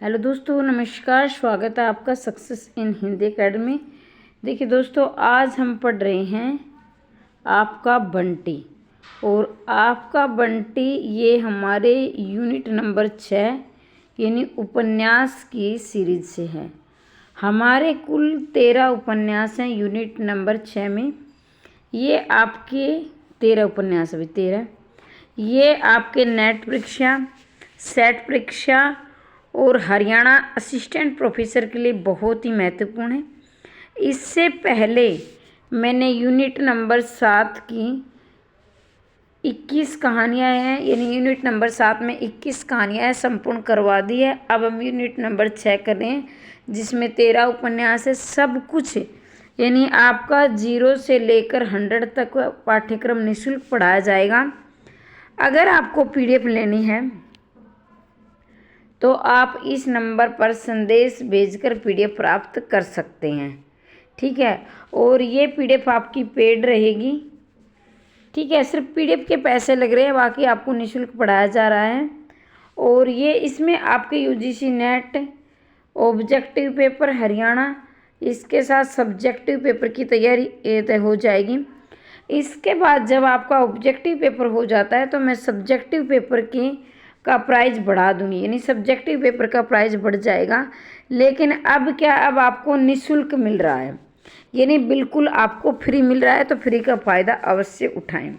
Hello दोस्तों, नमस्कार। स्वागत है आपका सक्सेस इन हिंदी एकेडमी। देखिए दोस्तों, आज हम पढ़ रहे हैं आपका बंटी। और आपका बंटी ये हमारे यूनिट नंबर 6 यानी उपन्यास की सीरीज से है। हमारे कुल 13 उपन्यास हैं यूनिट नंबर 6 में। ये आपके 13 उपन्यास, अभी 13, ये आपके नेट परीक्षा, सेट परीक्षा और हरियाणा असिस्टेंट प्रोफेसर के लिए बहुत ही महत्वपूर्ण है। इससे पहले मैंने यूनिट नंबर 7 की 21 कहानियाँ हैं, यानी यूनिट नंबर 7 में 21 कहानियाँ हैं, संपूर्ण करवा दी है। अब हम यूनिट नंबर 6 कर रहे हैं, जिसमें 13 उपन्यास है। सब कुछ यानी आपका 0 से लेकर 100 तक पाठ्यक्रम निःशुल्क पढ़ाया जाएगा। अगर आपको PDF लेनी है तो आप इस नंबर पर संदेश भेजकर PDF प्राप्त कर सकते हैं, ठीक है। और ये PDF आपकी पेड रहेगी, ठीक है। सिर्फ PDF के पैसे लग रहे हैं, बाकी आपको निःशुल्क पढ़ाया जा रहा है। और ये इसमें आपके UGC net, objective paper Haryana, इसके साथ सब्जेक्टिव पेपर की तैयारी हो जाएगी। इसके बाद जब आपका ऑब्जेक्टिव पेपर हो जाता है तो मैं सब्जेक्टिव पेपर का प्राइस बढ़ा दूंगी, यानी सब्जेक्टिव पेपर का प्राइस बढ़ जाएगा। लेकिन अब क्या, अब आपको निःशुल्क मिल रहा है, यानी बिल्कुल आपको फ्री मिल रहा है, तो फ्री का फ़ायदा अवश्य उठाएं,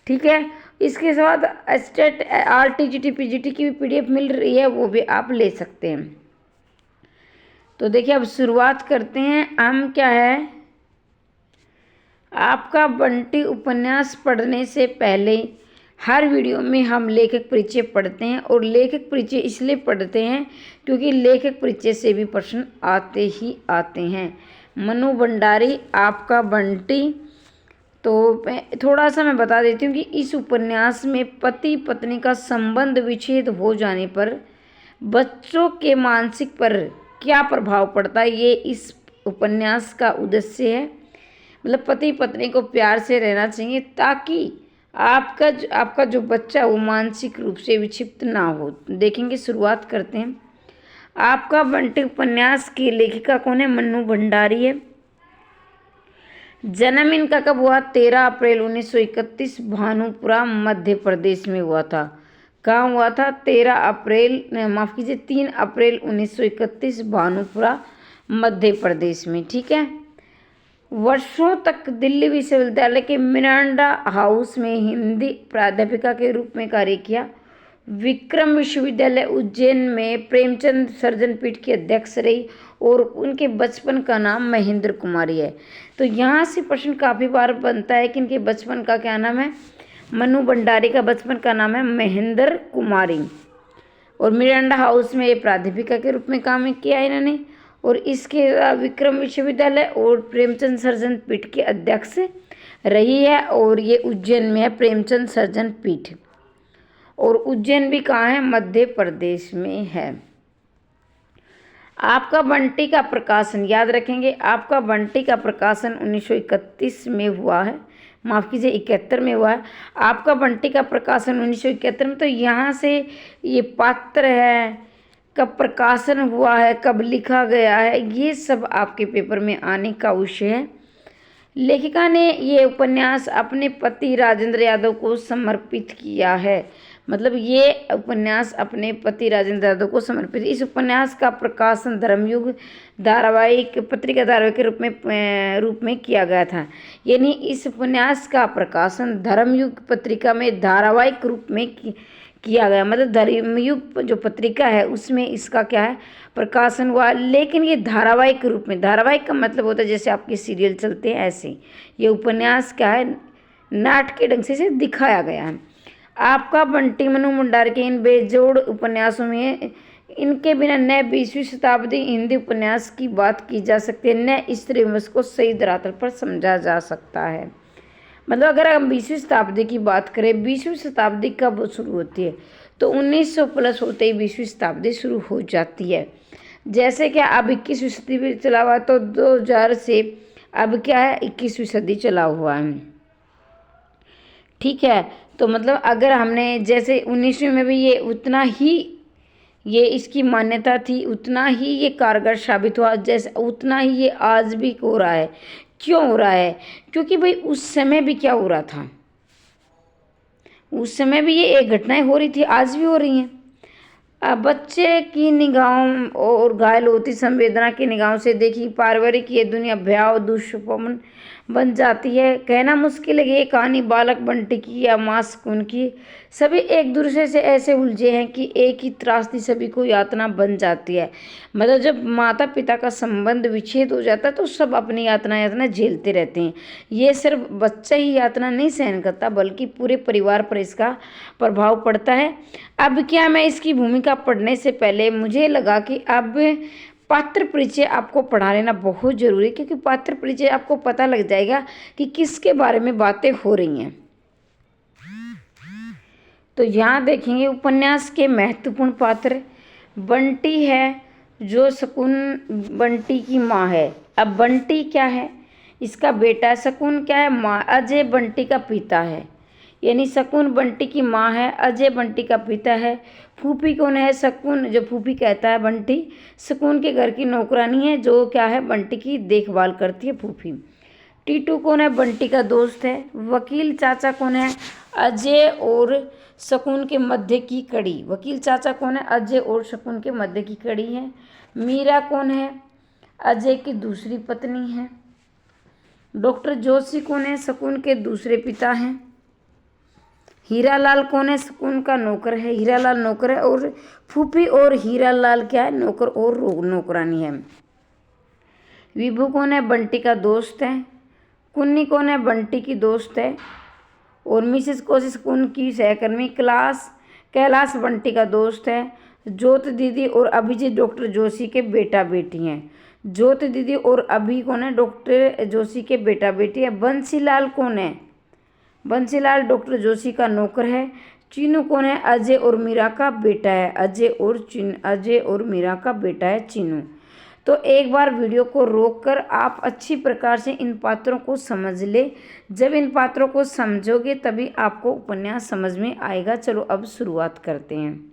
ठीक है। इसके बाद स्टेट RTGT PGT की भी PDF मिल रही है, वो भी आप ले सकते हैं। तो देखिए, अब शुरुआत करते हैं। हम क्या है, आपका बंटी उपन्यास पढ़ने से पहले हर वीडियो में हम लेखक परिचय पढ़ते हैं। और लेखक परिचय इसलिए पढ़ते हैं क्योंकि लेखक परिचय से भी प्रश्न आते ही आते हैं। मनु भंडारी, आपका बंटी। तो थोड़ा सा मैं बता देती हूँ कि इस उपन्यास में पति पत्नी का संबंध विच्छेद हो जाने पर बच्चों के मानसिक पर क्या प्रभाव पड़ता है, ये इस उपन्यास का उद्देश्य है। मतलब पति पत्नी को प्यार से रहना चाहिए ताकि आपका जो बच्चा वो मानसिक रूप से विक्षिप्त ना हो। देखेंगे, शुरुआत करते हैं। आपका बंटी उपन्यास की लेखिका कौन है? मनु भंडारी है। जन्म इनका कब हुआ? 13 अप्रैल 1931 भानुपुरा मध्य प्रदेश में हुआ था। कहाँ हुआ था? 3 अप्रैल 1931 भानुपुरा मध्य प्रदेश में, ठीक है। वर्षों तक दिल्ली विश्वविद्यालय के मिरांडा हाउस में हिंदी प्राध्यापिका के रूप में कार्य किया। विक्रम विश्वविद्यालय उज्जैन में प्रेमचंद सर्जन पीठ की अध्यक्ष रही और उनके बचपन का नाम महेंद्र कुमारी है। तो यहाँ से प्रश्न काफ़ी बार बनता है कि इनके बचपन का क्या नाम है। मनु भंडारी का बचपन का नाम है महेंद्र कुमारी। और मिरांडा हाउस में ये प्राध्यापिका के रूप में काम किया इन्होंने। और इसके विक्रम विश्वविद्यालय और प्रेमचंद सर्जन पीठ के अध्यक्ष रही है। और ये उज्जैन में है, प्रेमचंद सर्जन पीठ। और उज्जैन भी कहाँ है? मध्य प्रदेश में है। आपका बंटी का प्रकाशन याद रखेंगे। आपका बंटी का प्रकाशन 1931 में हुआ है, माफ़ कीजिए 71 में हुआ है। आपका बंटी का प्रकाशन 1971 में। तो यहाँ से ये पात्र है, कब प्रकाशन हुआ है, कब लिखा गया है, ये सब आपके पेपर में आने का विषय है। लेखिका ने ये उपन्यास अपने पति राजेंद्र यादव को समर्पित किया है। मतलब ये उपन्यास अपने पति राजेंद्र यादव को समर्पित। इस उपन्यास का प्रकाशन धर्मयुग धारावाहिक पत्रिका धारावाहिक के रूप में किया गया था। यानी इस उपन्यास का प्रकाशन धर्मयुग पत्रिका में धारावाहिक रूप में किया गया। मतलब धर्मयुग जो पत्रिका है उसमें इसका क्या है, प्रकाशन हुआ। लेकिन ये धारावाहिक रूप में, धारावाहिक का मतलब होता है जैसे आपके सीरियल चलते हैं ऐसे ये उपन्यास क्या है, नाटकीय ढंग से दिखाया गया है। आपका बंटी मनु भंडारी के इन बेजोड़ उपन्यासों में इनके बिना न 20वीं शताब्दी हिंदी उपन्यास की बात की जा सकती है, न स्त्री दिवस को सही धरातल पर समझा जा सकता है। मतलब अगर हम 20वीं शताब्दी की बात करें, 20वीं शताब्दी कब शुरू होती है? तो 1900 प्लस होते ही 20वीं शताब्दी शुरू हो जाती है। जैसे कि अब 21वीं सदी भी चला हुआ, तो 2000 से अब क्या है, 21वीं सदी चला हुआ है, ठीक है। तो मतलब अगर हमने जैसे 19वीं में भी ये उतना ही ये इसकी मान्यता थी, उतना ही ये कारगर साबित हुआ, जैसे उतना ही ये आज भी हो रहा है। क्यों हो रहा है? क्योंकि भाई उस समय भी क्या हो रहा था, उस समय भी ये एक घटनाएं हो रही थी, आज भी हो रही हैं। बच्चे की निगाहों और घायल होती संवेदना की निगाहों से देखी पारिवारिक ये दुनिया भयावह दुष्पमन बन जाती है। कहना मुश्किल है कि ये कहानी बालक बंटी की या माँ सुकून की, सभी एक दूसरे से ऐसे उलझे हैं कि एक ही त्रासदी सभी को यातना बन जाती है। मतलब जब माता पिता का संबंध विच्छेद हो जाता है तो सब अपनी यातना झेलते रहते हैं। ये सिर्फ बच्चा ही यातना नहीं सहन करता, बल्कि पूरे परिवार पर इसका प्रभाव पड़ता है। अब क्या, मैं इसकी भूमिका पढ़ने से पहले मुझे लगा कि अब पात्र परिचय आपको पढ़ा लेना बहुत ज़रूरी है, क्योंकि पात्र परिचय आपको पता लग जाएगा कि किसके बारे में बातें हो रही हैं। तो यहाँ देखेंगे उपन्यास के महत्वपूर्ण पात्र। बंटी है, जो शकुन बंटी की माँ है। अब बंटी क्या है? इसका बेटा। शकुन क्या है? माँ। अजय बंटी का पिता है, यानी शकुन बंटी की माँ है, अजय बंटी का पिता है। फूफी कौन है? शकुन, जो फूफी कहता है बंटी, शकुन के घर की नौकरानी है, जो क्या है, बंटी की देखभाल करती है, फूफी। टीटू कौन है? बंटी का दोस्त है। वकील चाचा कौन है? अजय और शकुन के मध्य की कड़ी। वकील चाचा कौन है? अजय और शकुन के मध्य की कड़ी है। मीरा कौन है? अजय की दूसरी पत्नी है। डॉक्टर जोशी कौन है? शकुन के दूसरे पिता हैं। हीरालाल कौन है? शकुन का नौकर है। हीरालाल नौकर है, और फूफी और हीरालाल क्या है? नौकर और नौकरानी है। विभू कौन है? बंटी का दोस्त है। कुन्नी कौन है? बंटी की दोस्त है। और मिसेस कोशिश शकुन की सहकर्मी। कैलाश बंटी का दोस्त है। ज्योत दीदी और अभिजीत डॉक्टर जोशी के बेटा बेटी हैं। ज्योत दीदी और अभी कौन है? डॉक्टर जोशी के बेटा बेटी है। बंसीलाल कौन है? बंसीलाल डॉक्टर जोशी का नौकर है। चीनू कौन है? अजय और मीरा का बेटा है। अजय और मीरा का बेटा है चीनू। तो एक बार वीडियो को रोककर आप अच्छी प्रकार से इन पात्रों को समझ ले। जब इन पात्रों को समझोगे तभी आपको उपन्यास समझ में आएगा। चलो अब शुरुआत करते हैं।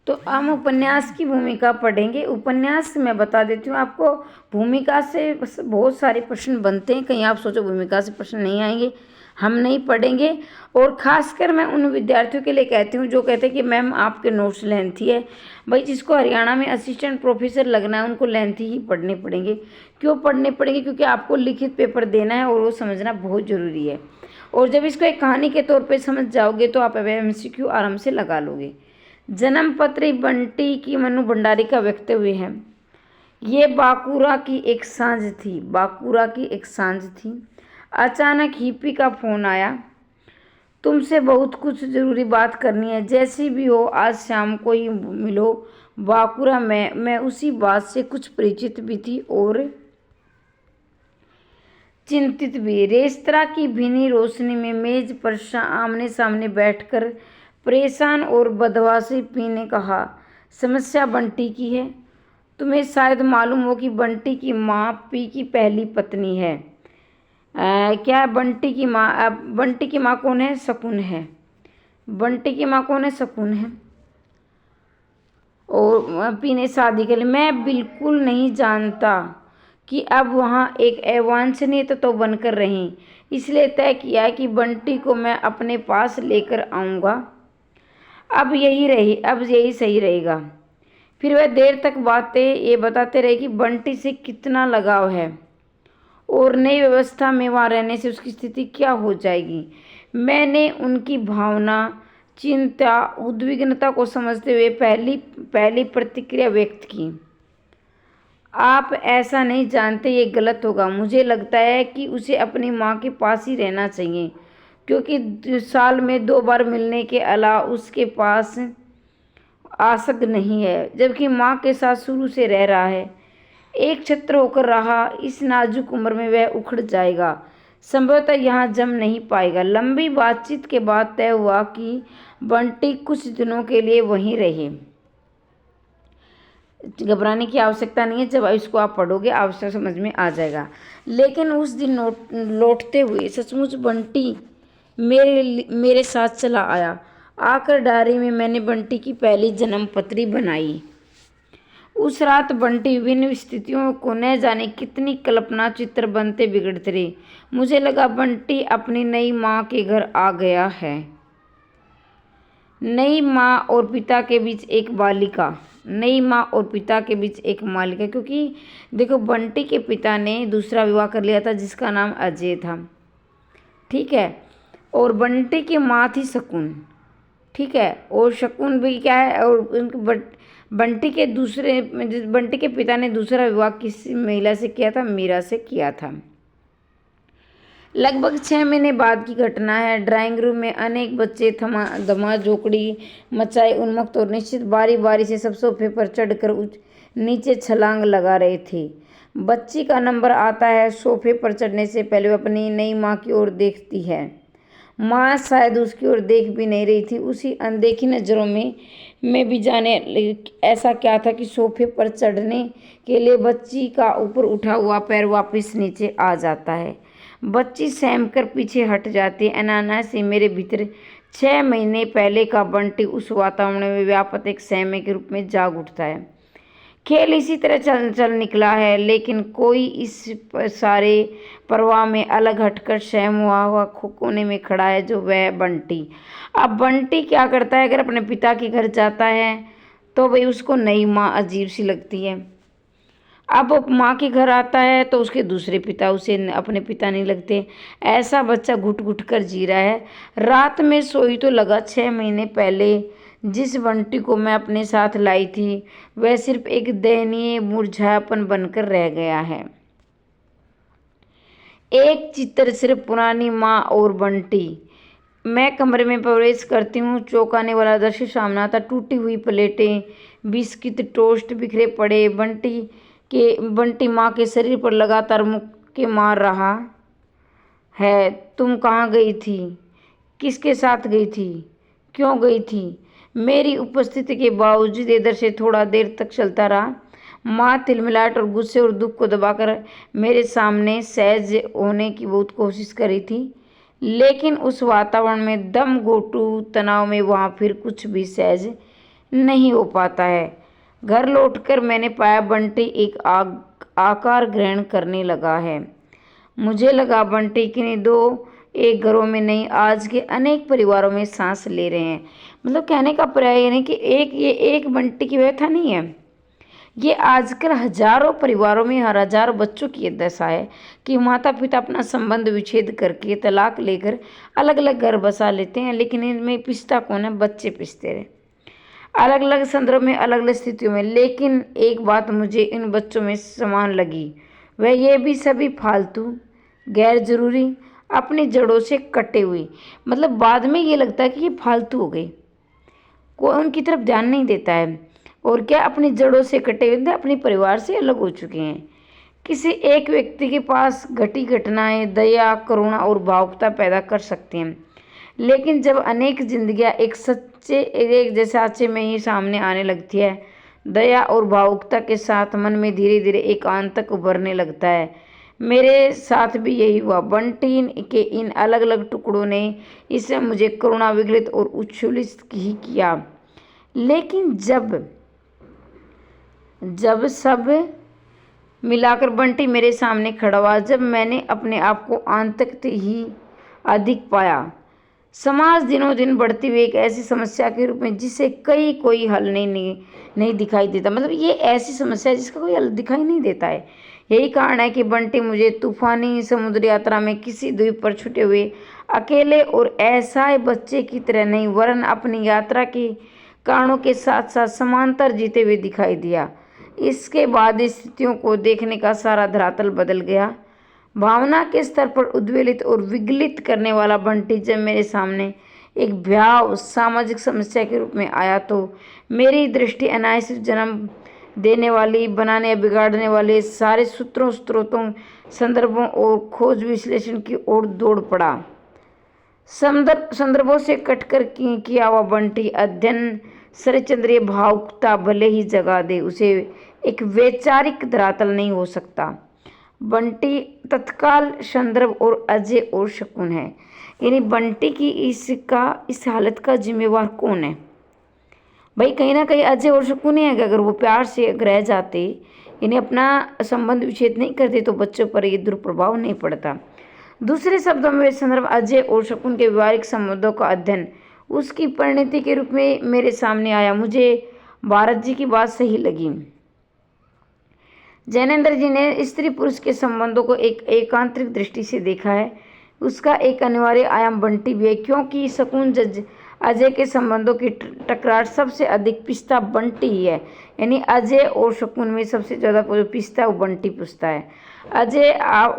तो हम उपन्यास की भूमिका पढ़ेंगे। उपन्यास मैं बता देती हूँ आपको, भूमिका से बहुत सारे प्रश्न बनते हैं। कहीं आप सोचो भूमिका से प्रश्न नहीं आएंगे, हम नहीं पढ़ेंगे। और ख़ासकर मैं उन विद्यार्थियों के लिए कहती हूँ जो कहते हैं कि मैम आपके नोट्स लेंथी है। भाई जिसको हरियाणा में असिस्टेंट प्रोफेसर लगना है उनको लेंथी ही पढ़ने पड़ेंगे। क्यों पढ़ने पड़ेंगे? क्योंकि आपको लिखित पेपर देना है और वो समझना बहुत ज़रूरी है। और जब इसको एक कहानी के तौर पर समझ जाओगे तो आप MCQ आराम से लगा लोगे। जन्म पत्र बंटी की मनु भंडारी का वक्तव्य है। ये बांकुरा की एक सांझ थी। अचानक हिप्पी का फ़ोन आया। तुमसे बहुत कुछ ज़रूरी बात करनी है, जैसी भी हो आज शाम को ही मिलो। बांकुरा मैं उसी बात से कुछ परिचित भी थी और चिंतित भी। रेस्तरां की भीनी रोशनी में मेज पर आमने सामने बैठकर परेशान और बदहवासी पी ने कहा, समस्या बंटी की है। तुम्हें शायद मालूम हो कि बंटी की माँ पी की पहली पत्नी है। क्या बंटी की माँ कौन है? शकुन है। बंटी की माँ कौन है? शकुन है। और पी ने शादी कर ली। मैं बिल्कुल नहीं जानता कि अब वहाँ एक अवांछनीय तो बनकर रही, इसलिए तय किया कि बंटी को मैं अपने पास लेकर आऊँगा। अब यही सही रहेगा। फिर वह देर तक बातें ये बताते रहे कि बंटी से कितना लगाव है और नई व्यवस्था में वहाँ रहने से उसकी स्थिति क्या हो जाएगी। मैंने उनकी भावना, चिंता, उद्विग्नता को समझते हुए पहली प्रतिक्रिया व्यक्त की। आप ऐसा नहीं जानते, ये गलत होगा। मुझे लगता है कि उसे अपनी माँ के पास ही रहना चाहिए, क्योंकि साल में 2 बार मिलने के अलावा उसके पास आसक्त नहीं है, जबकि माँ के साथ शुरू से रह रहा है। एक छत्र होकर रहा, इस नाजुक उम्र में वह उखड़ जाएगा, संभवतः यहाँ जम नहीं पाएगा। लंबी बातचीत के बाद तय हुआ कि बंटी कुछ दिनों के लिए वहीं रहे। घबराने की आवश्यकता नहीं है, जब इसको आप पढ़ोगे आवश्यक समझ में आ जाएगा। लेकिन उस दिन लौटते हुए सचमुच बंटी मेरे साथ चला आया। आकर डायरी में मैंने बंटी की पहली जन्म पत्री बनाई। उस रात बंटी विभिन्न स्थितियों को न जाने कितनी कल्पना चित्र बनते बिगड़ते रहे। मुझे लगा बंटी अपनी नई माँ के घर आ गया है। नई माँ और पिता के बीच एक बालिका, नई माँ और पिता के बीच एक मालिका, क्योंकि देखो बंटी के पिता ने दूसरा विवाह कर लिया था जिसका नाम अजय था, ठीक है। और बंटी की माँ थी शकुन, ठीक है। और शकुन भी क्या है, और बंटी के पिता ने दूसरा विवाह किस महिला से किया था, मीरा से किया था। लगभग 6 महीने बाद की घटना है। ड्राइंग रूम में अनेक बच्चे धमाचौकड़ी मचाए उन्मुक्त और निश्चित बारी बारी से सब सोफे पर चढ़कर नीचे छलांग लगा रहे थे। बच्ची का नंबर आता है। सोफे पर चढ़ने से पहले वो अपनी नई माँ की ओर देखती है। माँ शायद उसकी ओर देख भी नहीं रही थी। उसी अनदेखी नज़रों में भी जाने ऐसा क्या था कि सोफे पर चढ़ने के लिए बच्ची का ऊपर उठा हुआ पैर वापस नीचे आ जाता है। बच्ची सहम कर पीछे हट जाती है। अनायास ही मेरे भीतर 6 महीने पहले का बंटी उस वातावरण में व्यापक एक सहमे के रूप में जाग उठता है। खेल इसी तरह चल निकला है, लेकिन कोई इस सारे प्रवाह में अलग हटकर सहम हुआ कोने में खड़ा है, जो वह बंटी। अब बंटी क्या करता है, अगर अपने पिता के घर जाता है तो भाई उसको नई माँ अजीब सी लगती है। अब माँ के घर आता है तो उसके दूसरे पिता उसे अपने पिता नहीं लगते। ऐसा बच्चा घुट घुट कर जी रहा है। रात में सोई तो लगा 6 महीने पहले जिस बंटी को मैं अपने साथ लाई थी वह सिर्फ एक दयनीय मुरझायापन बनकर रह गया है। एक चित्र, सिर्फ पुरानी माँ और बंटी। मैं कमरे में प्रवेश करती हूँ। चौंकाने वाला दृश्य सामने आता। टूटी हुई प्लेटें, बिस्किट, टोस्ट बिखरे पड़े। बंटी माँ के शरीर पर लगातार मुक्के मार रहा है। तुम कहाँ गई थी? किसके साथ गई थी? क्यों गई थी? मेरी उपस्थिति के बावजूद इधर से थोड़ा देर तक चलता रहा। माँ तिलमिलाहट और गुस्से और दुख को दबाकर मेरे सामने सहज होने की बहुत कोशिश करी थी, लेकिन उस वातावरण में दम घोटू तनाव में वहाँ फिर कुछ भी सहज नहीं हो पाता है। घर लौटकर मैंने पाया बंटी एक आकार ग्रहण करने लगा है। मुझे लगा बंटी किन्हीं 2-1 घरों में नहीं, आज के अनेक परिवारों में सांस ले रहे हैं। मतलब कहने का पर्याय नहीं कि ये एक बंटी की व्यथा नहीं है, ये आजकल हजारों परिवारों में हजारों बच्चों की दशा है कि माता पिता अपना संबंध विच्छेद करके तलाक लेकर अलग अलग घर बसा लेते हैं, लेकिन इनमें पिसता कौन है? बच्चे पिसते रहे, अलग अलग संदर्भ में, अलग अलग स्थितियों में। लेकिन एक बात मुझे इन बच्चों में समान लगी, वह ये भी सभी फालतू, गैर जरूरी, अपनी जड़ों से कटे हुए। मतलब बाद में ये लगता है कि ये फालतू हो गए, कोई उनकी तरफ ध्यान नहीं देता है, और क्या अपनी जड़ों से कटे हुए, अपने परिवार से अलग हो चुके हैं। किसी एक व्यक्ति के पास घटी घटनाएं दया, करुणा और भावुकता पैदा कर सकती हैं, लेकिन जब अनेक जिंदगियां एक जैसे साँचे में ही सामने आने लगती है, दया और भावुकता के साथ मन में धीरे धीरे एकांतक उभरने लगता है। मेरे साथ भी यही हुआ। बंटी के इन अलग अलग टुकड़ों ने इससे मुझे करुणा, विगलित और उच्छृंखलित ही किया। लेकिन जब सब मिलाकर बंटी मेरे सामने खड़ा हुआ, जब मैंने अपने आप को आंतक ही अधिक पाया। समाज दिनों दिन बढ़ती हुई एक ऐसी समस्या के रूप में जिसे कोई हल नहीं दिखाई देता। मतलब ये ऐसी समस्या है जिसका कोई हल दिखाई नहीं देता है। यही कारण है कि बंटी मुझे तूफानी समुद्र यात्रा में किसी द्वीप पर छूटे हुए अकेले और असहाय बच्चे की तरह नहीं, वरन अपनी यात्रा के कारणों के साथ साथ समांतर जीते हुए दिखाई दिया। इसके बाद स्थितियों को देखने का सारा धरातल बदल गया। भावना के स्तर पर उद्वेलित और विगलित करने वाला बंटी जब मेरे सामने एक भयावह सामाजिक समस्या के रूप में आया तो मेरी दृष्टि अनायास जन्म देने वाली, बनाने या बिगाड़ने वाले सारे स्रोतों, संदर्भों और खोज विश्लेषण की ओर दौड़ पड़ा। संदर्भों से कटकर किया हुआ बंटी अध्ययन शरचंद्रीय भावुकता भले ही जगा दे, उसे एक वैचारिक धरातल नहीं हो सकता। बंटी तत्काल संदर्भ और अजय और शकुन है। यानी बंटी की इस हालत का जिम्मेवार कौन है? भाई कहीं ना कहीं अजय और शकुन ही है कि अगर वो प्यार से रह जाते, यानी अपना संबंध विच्छेद नहीं करते, तो बच्चों पर ये दुष्प्रभाव नहीं पड़ता। दूसरे शब्दों में संदर्भ अजय और शकुन के वैवाहिक संबंधों का अध्ययन उसकी परिणति के रूप में मेरे सामने आया। मुझे भारत जी की बात सही लगी। जैनेन्द्र जी ने स्त्री पुरुष के संबंधों को एक एकांतरिक दृष्टि से देखा है। उसका एक अनिवार्य आयाम बंटी भी है, क्योंकि शकुन अजय के संबंधों की टकरार सबसे अधिक पिसता बंटी ही है। यानी अजय और शकुन में सबसे ज़्यादा पिसता वो बंटी पुसता है। अजय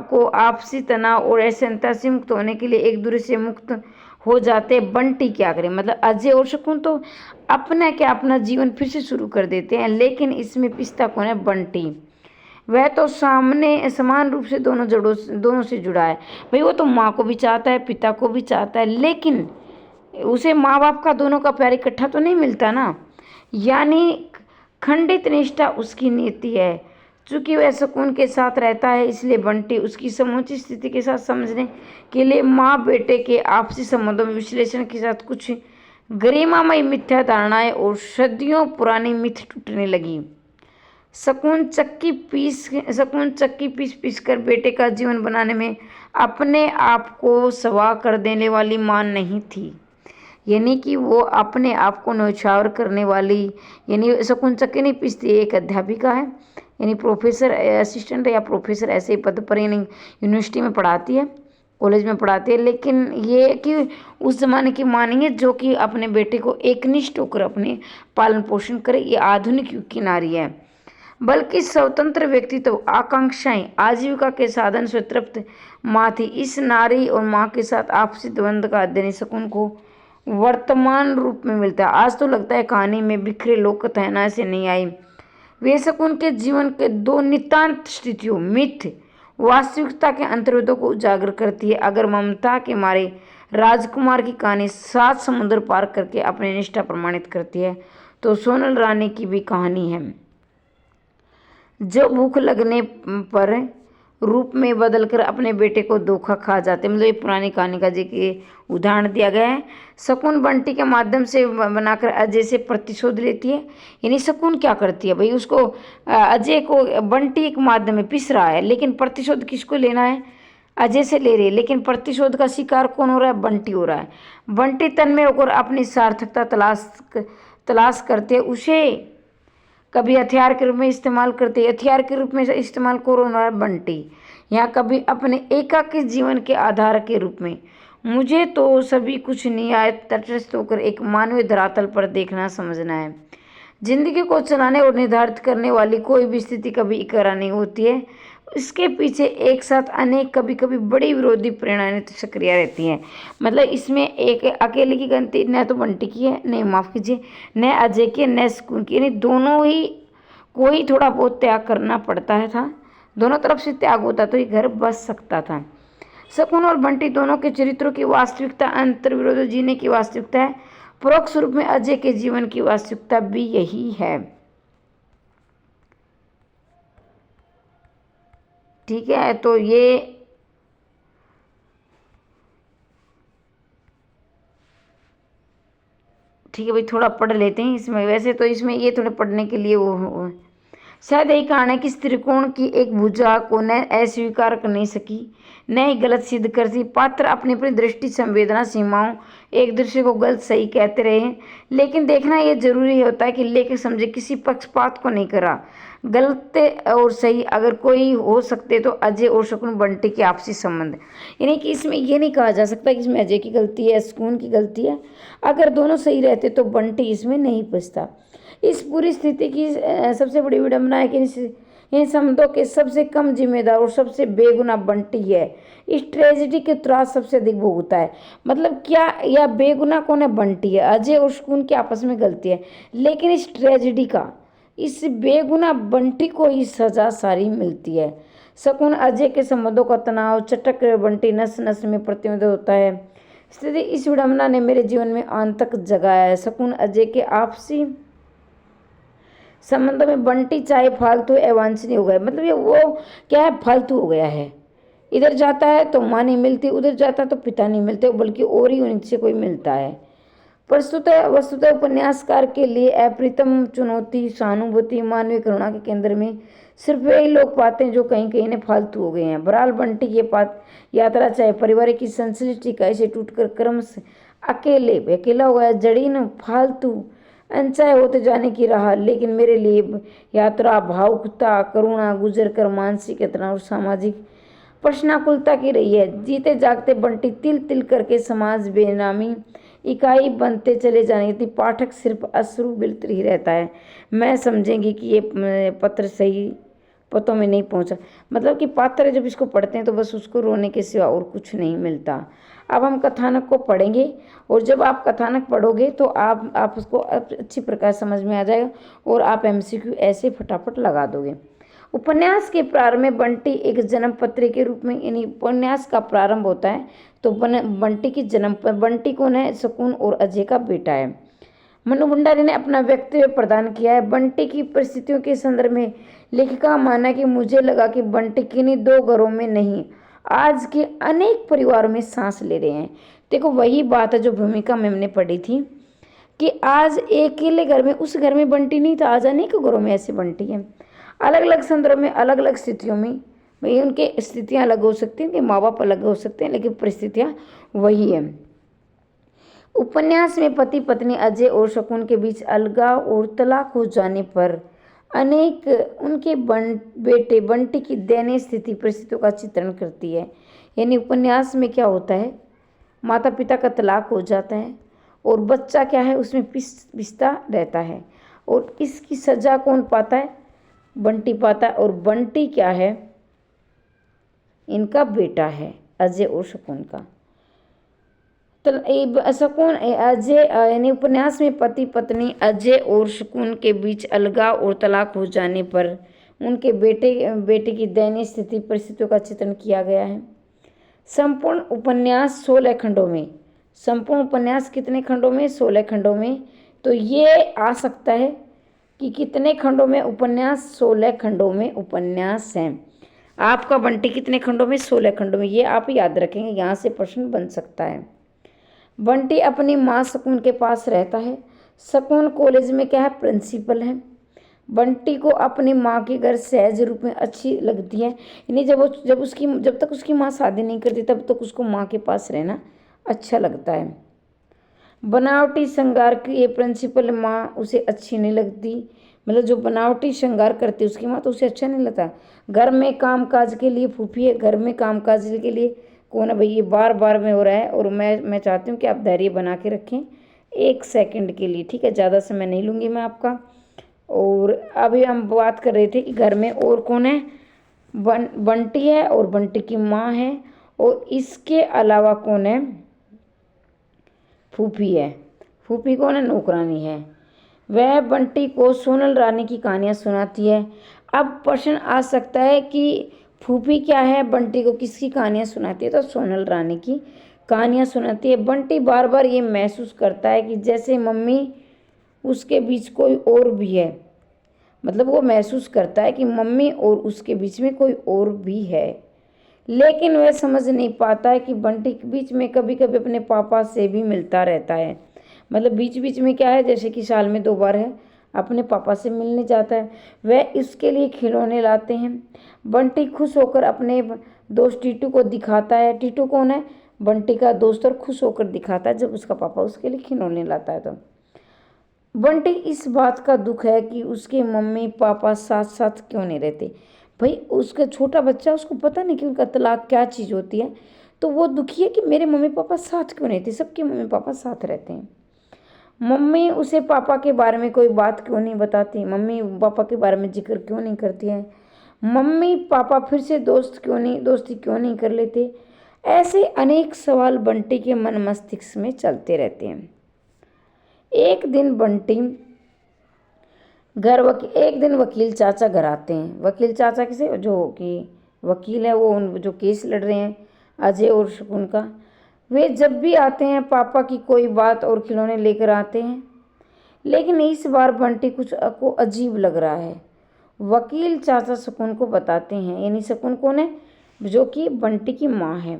को आपसी तनाव और असहनता से मुक्त होने के लिए एक दूसरे से मुक्त हो जाते। बंटी क्या करे? मतलब अजय और शकुन तो अपना जीवन फिर से शुरू कर देते हैं, लेकिन इसमें पिसता कौन है? बंटी। वह तो समान रूप से दोनों से जुड़ा है। भाई वो तो माँ को भी चाहता है, पिता को भी चाहता है, लेकिन उसे माँ बाप का दोनों का प्यार इकट्ठा तो नहीं मिलता ना। यानी खंडित निष्ठा उसकी नीति है। चूंकि वह शकुन के साथ रहता है, इसलिए बंटी उसकी समूची स्थिति के साथ समझने के लिए माँ बेटे के आपसी संबंधों में विश्लेषण के साथ कुछ गरिमामय मिथ्या धारणाएं और सदियों पुरानी मिथ टूटने लगी। शकुन चक्की पीस पीस कर बेटे का जीवन बनाने में अपने आप को सवा कर देने वाली मां नहीं थी। यानी कि वो अपने आप को न्यौछावर करने वाली, यानी शकुन चक्की नहीं पीसती। एक अध्यापिका है, यानी प्रोफेसर असिस्टेंट या प्रोफेसर ऐसे पद पर, यानी यूनिवर्सिटी में पढ़ाती है, कॉलेज में पढ़ाती है। लेकिन ये कि उस ज़माने की मां नहीं है जो कि अपने बेटे को एकनिष्ठ होकर अपने पालन पोषण करे। ये आधुनिक युग की नारी है, बल्कि स्वतंत्र व्यक्तित्व, आकांक्षाएं, आजीविका के साधन से तृप्त माँ थी। इस नारी और माँ के साथ आपसी द्वंद्व का अध्ययन शकुन को वर्तमान रूप में मिलता है। आज तो लगता है कहानी में बिखरे लोक कथाएं ऐसे नहीं आई। वे शकुन के जीवन के दो नितांत स्थितियों, मिथ वास्तविकता के अंतर्वेदों को उजागर करती है। अगर ममता के मारे राजकुमार की कहानी 7 समुद्र पार करके अपनी निष्ठा प्रमाणित करती है, तो सोनल रानी की भी कहानी है, जो भूख लगने पर रूप में बदलकर अपने बेटे को धोखा खा जाते। मतलब ये पुरानी कहानी का जी के उदाहरण दिया गया है। शकुन बंटी के माध्यम से बनाकर अजय से प्रतिशोध लेती है। यानी शकुन क्या करती है भाई, उसको अजय को बंटी एक माध्यम में पिस रहा है, लेकिन प्रतिशोध किसको लेना है? अजय से ले रही है। लेकिन प्रतिशोध का शिकार कौन हो रहा है? बंटी हो रहा है। बंटी तन्मय होकर अपनी सार्थकता तलाश करते, उसे कभी हथियार के रूप में इस्तेमाल करते, हथियार के रूप में इस्तेमाल करो ना बंटी, यहाँ कभी अपने एकाकी जीवन के आधार के रूप में। मुझे तो सभी कुछ न्याय तटस्थ होकर एक मानवीय धरातल पर देखना समझना है। जिंदगी को चलाने और निर्धारित करने वाली कोई भी स्थिति कभी इकरा नहीं होती है। इसके पीछे एक साथ अनेक, कभी कभी बड़ी विरोधी प्रेरणाएं सक्रिय रहती हैं। मतलब इसमें एक अकेले की गलती न तो बंटी की है, नहीं माफ़ कीजिए, न अजय की, न शकुन की, यानी दोनों ही कोई थोड़ा बहुत त्याग करना पड़ता है था। दोनों तरफ से त्याग होता तो ये घर बस सकता था। शकुन और बंटी दोनों के चरित्रों की वास्तविकता अंतर्विरोध जीने की वास्तविकता है। परोक्ष रूप में अजय के जीवन की वास्तविकता भी यही है। ठीक है, तो ये ठीक है भाई, थोड़ा पढ़ लेते हैं इसमें। वैसे तो इसमें ये थोड़े पढ़ने के लिए वो शायद यही कारण है कि इस त्रिकोण की एक भुजा को न अस्वीकार कर नहीं सकी, न ही गलत सिद्ध कर सकी। पात्र अपनी अपनी दृष्टि, संवेदना, सीमाओं एक दूसरे को गलत सही कहते रहे हैं, लेकिन देखना यह जरूरी होता है कि लेखक समझे किसी पक्षपात को नहीं करा। गलत और सही अगर कोई हो सकते तो अजय और शकुन बंटी के आपसी संबंध, यानी कि इसमें ये नहीं कहा जा सकता कि इसमें अजय की गलती है, शकुन की गलती है। अगर दोनों सही रहते तो बंटी इसमें नहीं फंसता। इस पूरी स्थिति की सबसे बड़ी विडंबना है कि इन संबंधों के सबसे कम जिम्मेदार और सबसे बेगुनाह बंटी है। इस ट्रेजिडी के त्रास सबसे अधिक भोगता है। मतलब क्या, या बेगुनाह कौन है? बंटी है। अजय और शकुन की आपस में गलती है, लेकिन इस ट्रेजिडी का, इस बेगुनाह बंटी को ही सजा सारी मिलती है। शकुन अजय के संबंधों का तनाव चटक बंटी नस नस में प्रतिबिंबित होता है। स्थिति इस विडंबना ने मेरे जीवन में आंतक जगाया है। शकुन अजय के आपसी संबंधों में बंटी चाहे फालतू अवांछनीय हो गया, मतलब ये वो क्या है, फालतू हो गया है। इधर जाता है तो माँ नहीं मिलती, उधर जाता है तो पिता नहीं मिलते, बल्कि और ही उनसे कोई मिलता है। वस्तुतः उपन्यासकार के लिए अप्रितम चुनौती सहानुभूति मानवीय करुणा के केंद्र में सिर्फ वही लोग पाते हैं जो कहीं कहीं ने फालतू हो गए हैं। बहरहाल बंटी की यात्रा चाहे परिवार की संश्लिष्ट इकाई से टूटकर क्रम से अकेला हो गया, जड़ी न फालतू अनचाहे होते जाने की राह, लेकिन मेरे लिए यात्रा भावुकता करुणा गुजर कर मानसिक तनाव और सामाजिक प्रश्नाकुलता की रही है। जीते जागते बंटी तिल तिल करके समाज बेनामी इकाई बनते चले जाने की पाठक सिर्फ अश्रु गिरते ही रहता है। मैं समझेंगी कि ये पत्र सही पतों में नहीं पहुंचा, मतलब कि पात्र जब इसको पढ़ते हैं तो बस उसको रोने के सिवा और कुछ नहीं मिलता। अब हम कथानक को पढ़ेंगे और जब आप कथानक पढ़ोगे तो आप उसको अच्छी प्रकार समझ में आ जाएगा और आप एमसीक्यू ऐसे फटाफट लगा दोगे। उपन्यास के प्रारंभ में बंटी एक जन्म पत्री के रूप में, यानी उपन्यास का प्रारंभ होता है तो बंटी की जन्म, बंटी कौन है, शकुन और अजय का बेटा है। मनु भंडारी ने अपना वक्तव्य प्रदान किया है। बंटी की परिस्थितियों के संदर्भ में लेखिका का मानना है कि मुझे लगा कि बंटी किन्हीं दो घरों में नहीं, आज के अनेक परिवारों में सांस ले रहे हैं। देखो वही बात है जो भूमिका में हमने पढ़ी थी कि आज एक अकेले घर में, उस घर में बंटी नहीं था, आज अनेक घरों में ऐसे बंटी है। अलग अलग संदर्भ में अलग अलग स्थितियों में, भाई उनके स्थितियां अलग हो सकती हैं, उनके माँ बाप अलग हो सकते हैं, लेकिन परिस्थितियां वही है। उपन्यास में पति पत्नी अजय और शकुन के बीच अलगाव और तलाक हो जाने पर अनेक उनके बेटे बंटी की दयनीय स्थिति परिस्थितियों का चित्रण करती है। यानी उपन्यास में क्या होता है, माता पिता का तलाक हो जाता है और बच्चा क्या है उसमें पिसता रहता है, और इसकी सजा कौन पाता है, बंटी पाता है। और बंटी क्या है, इनका बेटा है अजय और शकुन का। शकुन अजय, यानी उपन्यास में पति पत्नी अजय और शकुन के बीच अलगाव और तलाक हो जाने पर उनके बेटे की दयनीय स्थिति परिस्थितियों का चित्रण किया गया है। संपूर्ण उपन्यास 16 खंडों में, संपूर्ण उपन्यास कितने खंडों में, 16 खंडों में। तो ये आ सकता है कि कितने खंडों में उपन्यास, 16 खंडों में उपन्यास हैं। आपका बंटी कितने खंडों में, 16 खंडों में, ये आप याद रखेंगे, यहाँ से प्रश्न बन सकता है। बंटी अपनी माँ शकुन के पास रहता है। शकुन कॉलेज में क्या है, प्रिंसिपल है। बंटी को अपनी माँ के घर सहज रूप में अच्छी लगती है, यानी जब तक उसकी माँ शादी नहीं करती तब तक उसको माँ के पास रहना अच्छा लगता है। बनावटी श्रृंगार की ये प्रिंसिपल माँ उसे अच्छी नहीं लगती, मतलब जो बनावटी श्रृंगार करती है उसकी माँ तो उसे अच्छा नहीं लगता। घर में कामकाज के लिए फूफी है, घर में कामकाज के लिए कौन है भाई, ये बार बार में हो रहा है। और मैं चाहती हूँ कि आप धैर्य बना के रखें 1 सेकंड के लिए, ठीक है, ज़्यादा समय नहीं लूँगी मैं आपका। और अभी हम बात कर रहे थे कि घर में और कौन है, बंटी है और बंटी की माँ है, और इसके अलावा कौन है, फूफी है। फूफी कौन है, नौकरानी है। वह बंटी को सोनल रानी की कहानियाँ सुनाती है। अब प्रश्न आ सकता है कि फूफी क्या है, बंटी को किसकी कहानियाँ सुनाती है, तो सोनल रानी की कहानियाँ सुनाती है। बंटी बार बार ये महसूस करता है कि जैसे मम्मी उसके बीच कोई और भी है, मतलब वो महसूस करता है कि मम्मी और उसके बीच में कोई और भी है, लेकिन वह समझ नहीं पाता है कि बंटी के बीच में कभी कभी अपने पापा से भी मिलता रहता है। मतलब बीच बीच में क्या है, जैसे कि साल में 2 बार है, अपने पापा से मिलने जाता है। वह इसके लिए खिलौने लाते हैं। बंटी खुश होकर अपने दोस्त टीटू को दिखाता है। टीटू कौन है, बंटी का दोस्त, और खुश होकर दिखाता है जब उसका पापा उसके लिए खिलौने लाता है। तो बंटी इस बात का दुख है कि उसके मम्मी पापा साथ साथ क्यों नहीं रहते। भाई उसका छोटा बच्चा, उसको पता नहीं कि उनका तलाक क्या चीज़ होती है, तो वो दुखी है कि मेरे मम्मी पापा साथ क्यों नहीं थे, सबके मम्मी पापा साथ रहते हैं। मम्मी उसे पापा के बारे में कोई बात क्यों नहीं बताती, मम्मी पापा के बारे में जिक्र क्यों नहीं करती है, मम्मी पापा फिर से दोस्ती क्यों नहीं कर लेते। ऐसे अनेक सवाल बंटी के मन मस्तिष्क में चलते रहते हैं। एक दिन वकील चाचा घर आते हैं। वकील चाचा किसे, जो कि वकील है, वो जो केस लड़ रहे हैं अजय और शकुन का। वे जब भी आते हैं पापा की कोई बात और खिलौने लेकर आते हैं। लेकिन इस बार बंटी कुछ को अजीब लग रहा है। वकील चाचा शकुन को बताते हैं, यानी शकुन कौन है, जो कि बंटी की माँ है,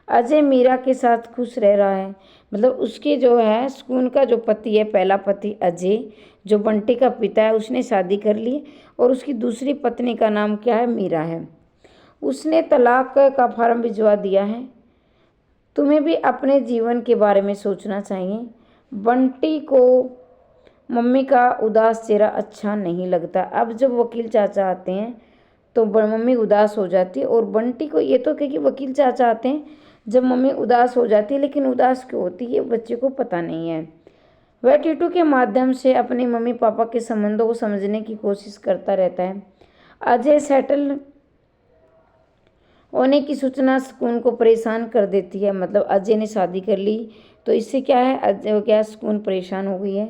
अजय मीरा के साथ खुश रह रहा है। मतलब उसके जो है शकुन का जो पति है, पहला पति अजय, जो बंटी का पिता है, उसने शादी कर ली और उसकी दूसरी पत्नी का नाम क्या है, मीरा है। उसने तलाक का फॉर्म भिजवा दिया है। तुम्हें भी अपने जीवन के बारे में सोचना चाहिए। बंटी को मम्मी का उदास चेहरा अच्छा नहीं लगता। अब जब वकील चाचा आते हैं तो मम्मी उदास हो जाती है, और बंटी को ये तो कि वकील चाचा आते हैं जब मम्मी उदास हो जाती है, लेकिन उदास क्यों होती है बच्चे को पता नहीं है। वह टीटू के माध्यम से अपने मम्मी पापा के संबंधों को समझने की कोशिश करता रहता है। अजय सेटल होने की सूचना शकुन को परेशान कर देती है। मतलब अजय ने शादी कर ली तो इससे क्या है, अजय क्या शकुन परेशान हो गई है।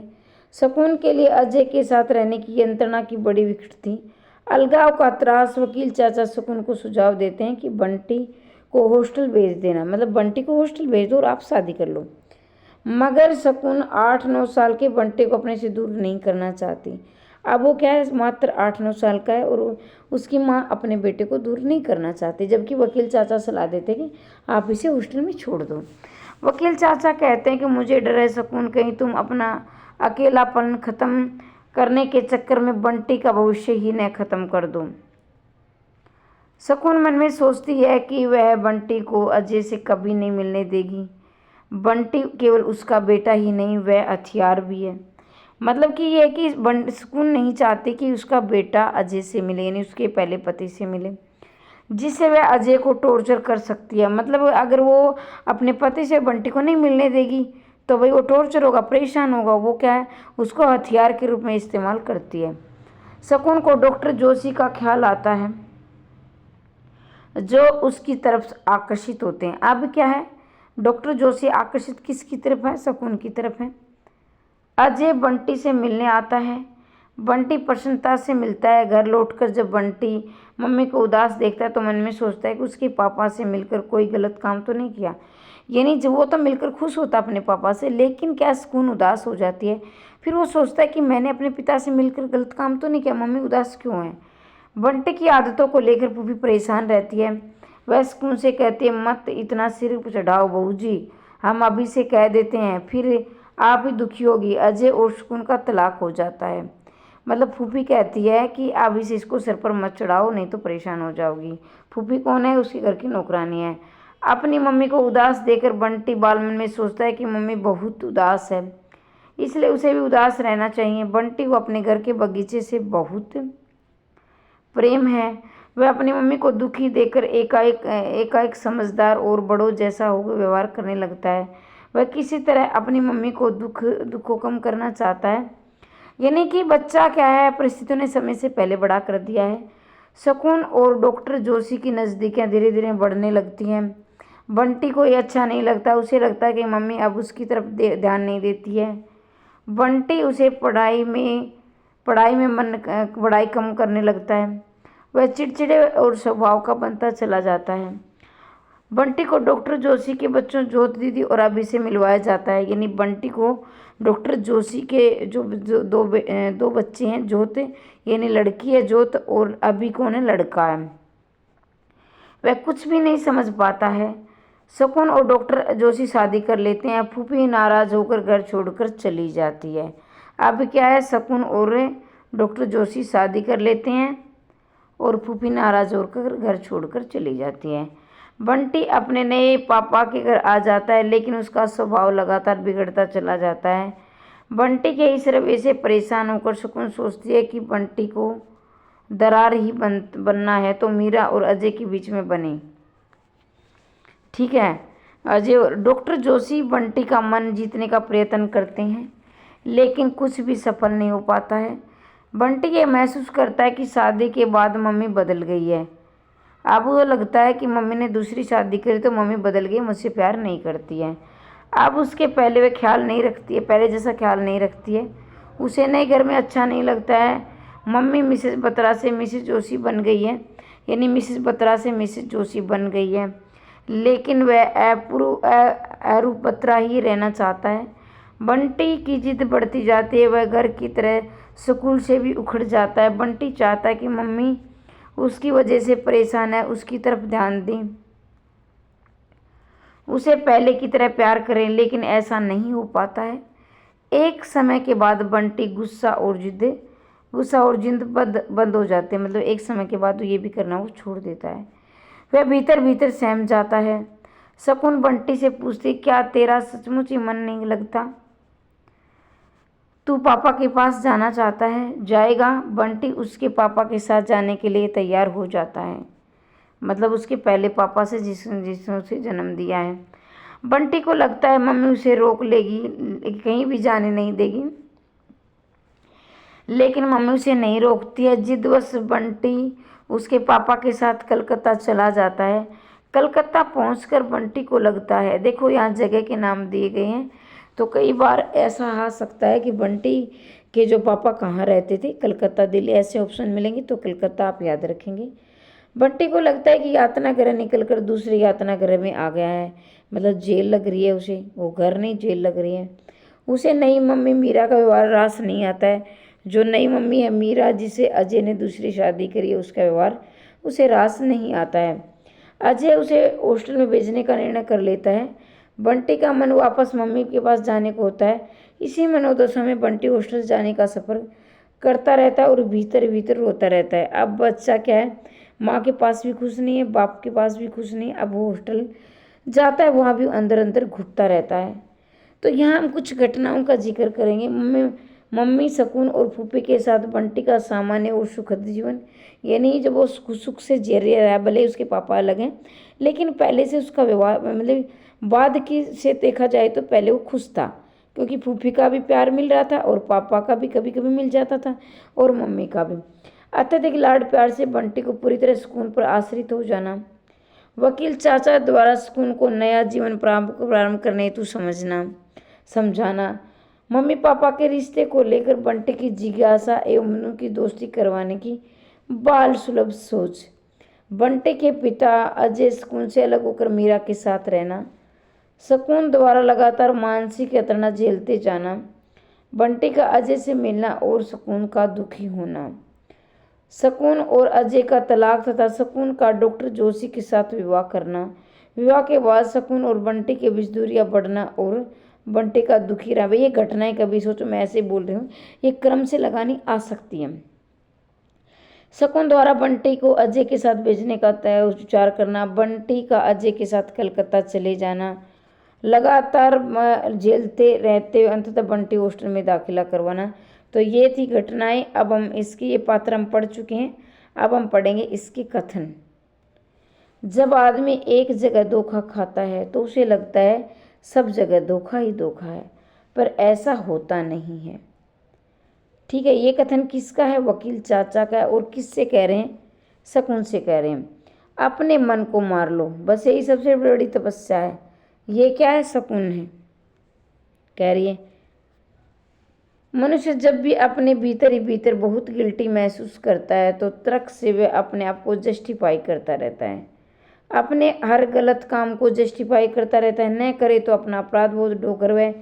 शकुन के लिए अजय के साथ रहने की यंत्रणा की बड़ी विकट थी। अलगाव का त्रास। वकील चाचा शकुन को सुझाव देते हैं कि बंटी को हॉस्टल भेज देना, मतलब बंटी को हॉस्टल भेज दो और आप शादी कर लो। मगर शकुन 8-9 साल के बंटी को अपने से दूर नहीं करना चाहती। अब वो क्या है, मात्र 8-9 साल का है और उसकी माँ अपने बेटे को दूर नहीं करना चाहती, जबकि वकील चाचा सलाह देते कि आप इसे हॉस्टल में छोड़ दो। वकील चाचा कहते हैं कि मुझे डर है शकुन, कहीं तुम अपना अकेलापन खत्म करने के चक्कर में बंटी का भविष्य ही न खत्म कर दो। शकुन मन में सोचती है कि वह बंटी को अजय से कभी नहीं मिलने देगी। बंटी केवल उसका बेटा ही नहीं, वह हथियार भी है। मतलब कि ये है कि शकुन नहीं चाहती कि उसका बेटा अजय से मिले, यानी उसके पहले पति से मिले, जिससे वह अजय को टॉर्चर कर सकती है। मतलब अगर वो अपने पति से बंटी को नहीं मिलने देगी तो भाई वो टॉर्चर होगा, परेशान होगा, वो क्या है उसको हथियार के रूप में इस्तेमाल करती है। शकुन को डॉक्टर जोशी का ख्याल आता है, जो उसकी तरफ आकर्षित होते हैं। अब क्या है, डॉक्टर जोशी आकर्षित किसकी तरफ है, शकुन की तरफ है। अजय बंटी से मिलने आता है। बंटी प्रसन्नता से मिलता है। घर लौटकर जब बंटी मम्मी को उदास देखता है तो मन में सोचता है कि उसके पापा से मिलकर कोई गलत काम तो नहीं किया, यानी जब वो तो मिलकर खुश होता अपने पापा से, लेकिन क्या शकुन उदास हो जाती है। फिर वो सोचता है कि मैंने अपने पिता से मिलकर गलत काम तो नहीं किया, मम्मी उदास क्यों है। बंटी की आदतों को लेकर फूफी परेशान रहती है। वह शकुन से कहती है, मत इतना सिर चढ़ाओ बहू जी, हम अभी से कह देते हैं, फिर आप ही दुखी होगी। अजय और शकुन का तलाक हो जाता है। मतलब फूफी कहती है कि अभी से इसको सिर पर मत चढ़ाओ, नहीं तो परेशान हो जाओगी। फूफी कौन है, उसके घर की नौकरानी है। अपनी मम्मी को उदास देखकर बंटी बालमन में सोचता है कि मम्मी बहुत उदास है, इसलिए उसे भी उदास रहना चाहिए। बंटी को अपने घर के बगीचे से बहुत प्रेम है। वह अपनी मम्मी को दुखी देखकर एकाएक समझदार और बड़ों जैसा होकर व्यवहार करने लगता है। वह किसी तरह अपनी मम्मी को दुख को कम करना चाहता है, यानी कि बच्चा क्या है, परिस्थितियों ने समय से पहले बड़ा कर दिया है। शकुन और डॉक्टर जोशी की नज़दीकियाँ धीरे धीरे बढ़ने लगती हैं। बंटी को ये अच्छा नहीं लगता। उसे लगता है कि मम्मी अब उसकी तरफ ध्यान नहीं देती है। बंटी उसे पढ़ाई में पढ़ाई कम करने लगता है। वह चिड़चिड़े और स्वभाव का बनता चला जाता है। बंटी को डॉक्टर जोशी के बच्चों ज्योत दीदी और अभी से मिलवाया जाता है, यानी बंटी को डॉक्टर जोशी के जो दो बच्चे हैं, ज्योत यानी लड़की है ज्योत, और अभी कौन है, लड़का है। वह कुछ भी नहीं समझ पाता है। शकुन और डॉक्टर जोशी शादी कर लेते हैं। फूफी नाराज होकर घर छोड़कर चली जाती है। अब क्या है, शकुन और डॉक्टर जोशी शादी कर लेते हैं और फूफी नाराज होकर घर छोड़कर चली जाती है। बंटी अपने नए पापा के घर आ जाता है, लेकिन उसका स्वभाव लगातार बिगड़ता चला जाता है। बंटी के इस रवैये से परेशान होकर शकुन सोचती है कि बंटी को दरार ही बनना है तो मीरा और अजय के बीच में बने। ठीक है, अजय और डॉक्टर जोशी बंटी का मन जीतने का प्रयत्न करते हैं, लेकिन कुछ भी सफल नहीं हो पाता है। बंटी ये महसूस करता है कि शादी के बाद मम्मी बदल गई है। अब वो लगता है कि मम्मी ने दूसरी शादी करी तो मम्मी बदल गई, मुझसे प्यार नहीं करती है। अब उसके पहले वे ख्याल नहीं रखती है, पहले जैसा ख्याल नहीं रखती है। उसे नए घर में अच्छा नहीं लगता है। मम्मी मिसेस बत्रा से मिसेस जोशी बन गई है, यानी मिसेस बत्रा से मिसेस जोशी बन गई है, लेकिन वह अरूप बत्रा ही रहना चाहता है। बंटी की जिद बढ़ती जाती है, वह घर की तरह स्कूल से भी उखड़ जाता है। बंटी चाहता है कि मम्मी उसकी वजह से परेशान है, उसकी तरफ ध्यान दें, उसे पहले की तरह प्यार करें, लेकिन ऐसा नहीं हो पाता है। एक समय के बाद बंटी गुस्सा और जिद बंद हो जाते हैं। मतलब एक समय के बाद वो ये भी करना वो छोड़ देता है। वह भीतर भीतर सहम जाता है। शकुन बंटी से पूछती, क्या तेरा सचमुच ही मन नहीं लगता? तू पापा के पास जाना चाहता है? जाएगा। बंटी उसके पापा के साथ जाने के लिए तैयार हो जाता है। मतलब उसके पहले पापा से जिसने उसे जन्म दिया है। बंटी को लगता है मम्मी उसे रोक लेगी, कहीं भी जाने नहीं देगी, लेकिन मम्मी उसे नहीं रोकती है। जिद्दवश बंटी उसके पापा के साथ कलकत्ता चला जाता है। कलकत्ता पहुंचकर बंटी को लगता है, देखो यहाँ जगह के नाम दिए गए हैं, तो कई बार ऐसा आ सकता है कि बंटी के जो पापा कहाँ रहते थे, कलकत्ता दिल्ली, ऐसे ऑप्शन मिलेंगे तो कलकत्ता आप याद रखेंगे। बंटी को लगता है कि यातना गृह निकल कर दूसरे यातना गृह में आ गया है। मतलब जेल लग रही है उसे, वो घर नहीं जेल लग रही है उसे। नई मम्मी मीरा का व्यवहार रास नहीं आता है। जो नई मम्मी है मीरा, जिसे अजय ने दूसरी शादी करी है, उसका व्यवहार उसे रास नहीं आता है। अजय उसे हॉस्टल में भेजने का निर्णय कर लेता है। बंटी का मन वापस मम्मी के पास जाने को होता है। इसी मनोदशा में बंटी हॉस्टल जाने का सफ़र करता रहता है और भीतर भीतर रोता रहता है। अब बच्चा क्या है, माँ के पास भी खुश नहीं है, बाप के पास भी खुश नहीं है। अब वो हॉस्टल जाता है, वहाँ भी अंदर अंदर घुटता रहता है। तो यहाँ हम कुछ घटनाओं का जिक्र करेंगे। मम्मी शकुन और फूफी के साथ बंटी का सामान्य और सुखद जीवन। ये नहीं जब वो सुख से जी रहा है, भले उसके पापा अलग हैं, लेकिन पहले से उसका व्यवहार, मतलब बाद की से देखा जाए तो पहले वो खुश था, क्योंकि फूफी का भी प्यार मिल रहा था और पापा का भी कभी कभी मिल जाता था और मम्मी का भी। अत्यधिक लाड प्यार से बंटी को पूरी तरह सुकून पर आश्रित हो जाना। वकील चाचा द्वारा सुकून को नया जीवन प्रारंभ करने हेतु समझाना। मम्मी पापा के रिश्ते को लेकर बंटी की जिज्ञासा एवं उनकी दोस्ती करवाने की बाल सुलभ सोच। बंटी के पिता अजय सुकून से अलग होकर मीरा के साथ रहना। शकुन द्वारा लगातार मानसिक यातना झेलते जाना। बंटी का अजय से मिलना और शकुन का दुखी होना। शकुन और अजय का तलाक तथा शकुन का डॉक्टर जोशी के साथ विवाह करना। विवाह के बाद शकुन और बंटी के बीच दूरियां बढ़ना और बंटी का दुखी रहना। ये घटनाएं कभी सोचो, मैं ऐसे बोल रही हूँ, ये क्रम से लगानी आ सकती है। शकुन द्वारा बंटी को अजय के साथ भेजने का तय विचार करना। बंटी का अजय के साथ कलकत्ता चले जाना। लगातार झेलते रहते अंततः बंटी हॉस्टल में दाखिला करवाना। तो ये थी घटनाएं। अब हम इसकी, ये पात्र हम पढ़ चुके हैं, अब हम पढ़ेंगे इसके कथन। जब आदमी एक जगह धोखा खाता है तो उसे लगता है सब जगह धोखा ही धोखा है, पर ऐसा होता नहीं है। ठीक है, ये कथन किसका है? वकील चाचा का है। और किससे कह रहे हैं? शकुन से कह रहे हैं। अपने मन को मार लो, बस यही सबसे बड़ी तपस्या है। ये क्या है? शकुन है कह रही है। मनुष्य जब भी अपने भीतर ही भीतर बहुत गिल्टी महसूस करता है तो तर्क से वह अपने आप को जस्टिफाई करता रहता है, अपने हर गलत काम को जस्टिफाई करता रहता है। न करे तो अपना अपराध बोध ढोकर वह